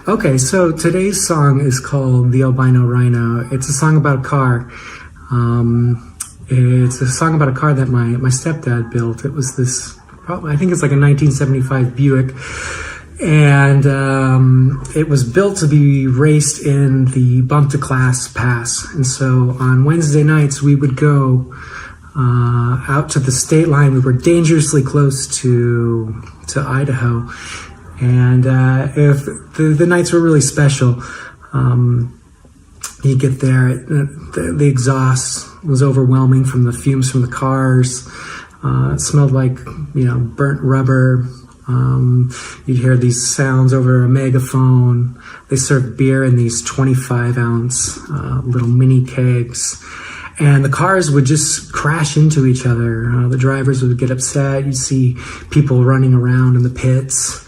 Okay, so today's song is called The Albino Rhino. It's a song about a car. It's a song about a car that my stepdad built. It was this, probably, I think it's like a 1975 Buick. And it was built to be raced in the Bump to Class Pass. And so on Wednesday nights, we would go out to the state line. We were dangerously close to Idaho. And if the nights were really special, you get there, the exhaust was overwhelming from the fumes from the cars. It smelled like, burnt rubber. You'd hear these sounds over a megaphone. They served beer in these 25-ounce little mini kegs. And the cars would just crash into each other. The drivers would get upset. You'd see people running around in the pits.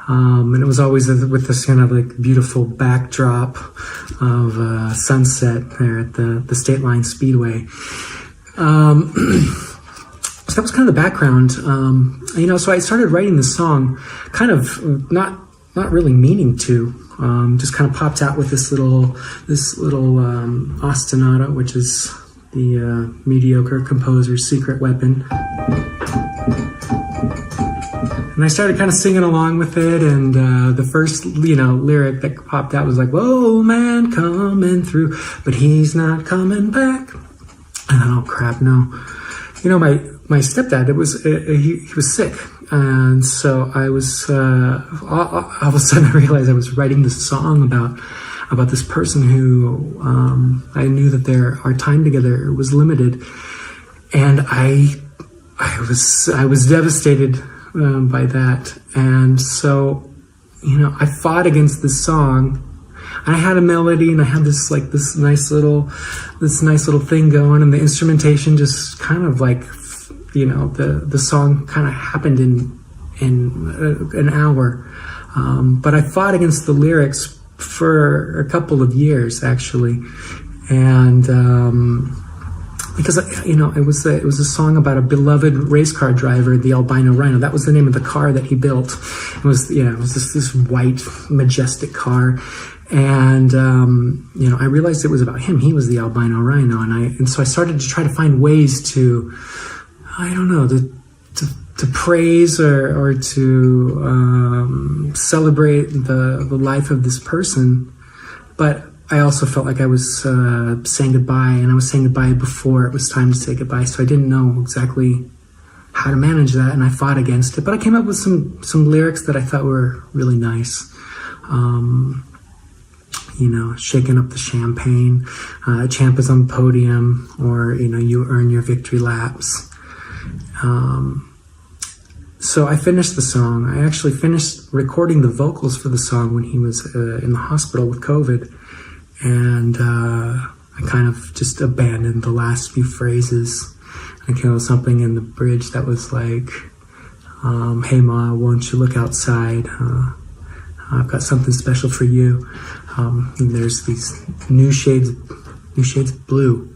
And it was always with this kind of like beautiful backdrop of sunset there at the State Line Speedway. So that was kind of the background. So I started writing this song kind of not really meaning to. Just kind of popped out with this little ostinato, which is the mediocre composer's secret weapon. And I started kind of singing along with it, and the first, lyric that popped out was like, "Whoa, man, coming through, but he's not coming back." And oh crap, no. My stepdad, he was sick, and so I was all of a sudden I realized I was writing this song about this person who I knew that our time together was limited, and I was devastated by that. And so I fought against this song. I had a melody and I had this nice little thing going, and the instrumentation just kind of like, the song kind of happened in an hour. But I fought against the lyrics for a couple of years actually, and because it was a song about a beloved race car driver, the Albino Rhino. That was the name of the car that he built. It was this white majestic car, and I realized it was about him. He was the Albino Rhino, and so I started to try to find ways to, to praise or to celebrate the life of this person, but I also felt like I was saying goodbye, and I was saying goodbye before it was time to say goodbye, so I didn't know exactly how to manage that, and I fought against it. But I came up with some lyrics that I thought were really nice. Shaking up the champagne, champ is on the podium, or, you earn your victory laps. So I finished the song. I actually finished recording the vocals for the song when he was in the hospital with COVID. And I kind of just abandoned the last few phrases. I came up with something in the bridge that was like, "Hey Ma, won't you look outside? I've got something special for you." And there's these new shades of blue.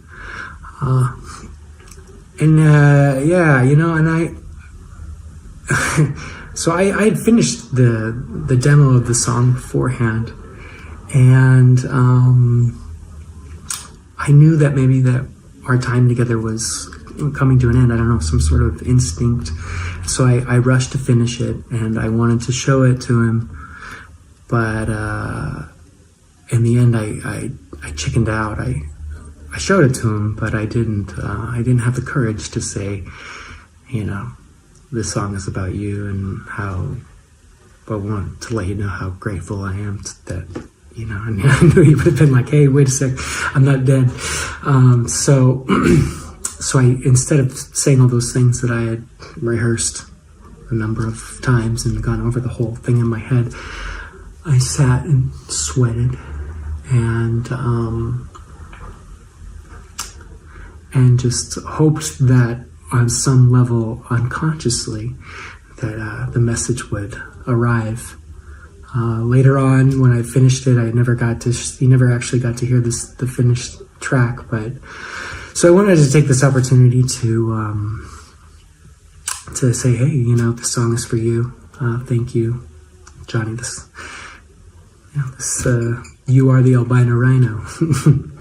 And I so I had finished the demo of the song beforehand. And I knew that maybe that our time together was coming to an end. I don't know, some sort of instinct. So I rushed to finish it, and I wanted to show it to him. But in the end, I chickened out. I showed it to him, but I didn't have the courage to say, this song is about you, and how I want to let you know how grateful I am that. I knew he would have been like, "Hey, wait a sec, I'm not dead." So I, instead of saying all those things that I had rehearsed a number of times and gone over the whole thing in my head, I sat and sweated and just hoped that on some level, unconsciously, that the message would arrive. Later on, when I finished it, he never actually got to hear the finished track. But so I wanted to take this opportunity to say, hey, this song is for you. Thank you, Johnny. This, you are the albino rhino.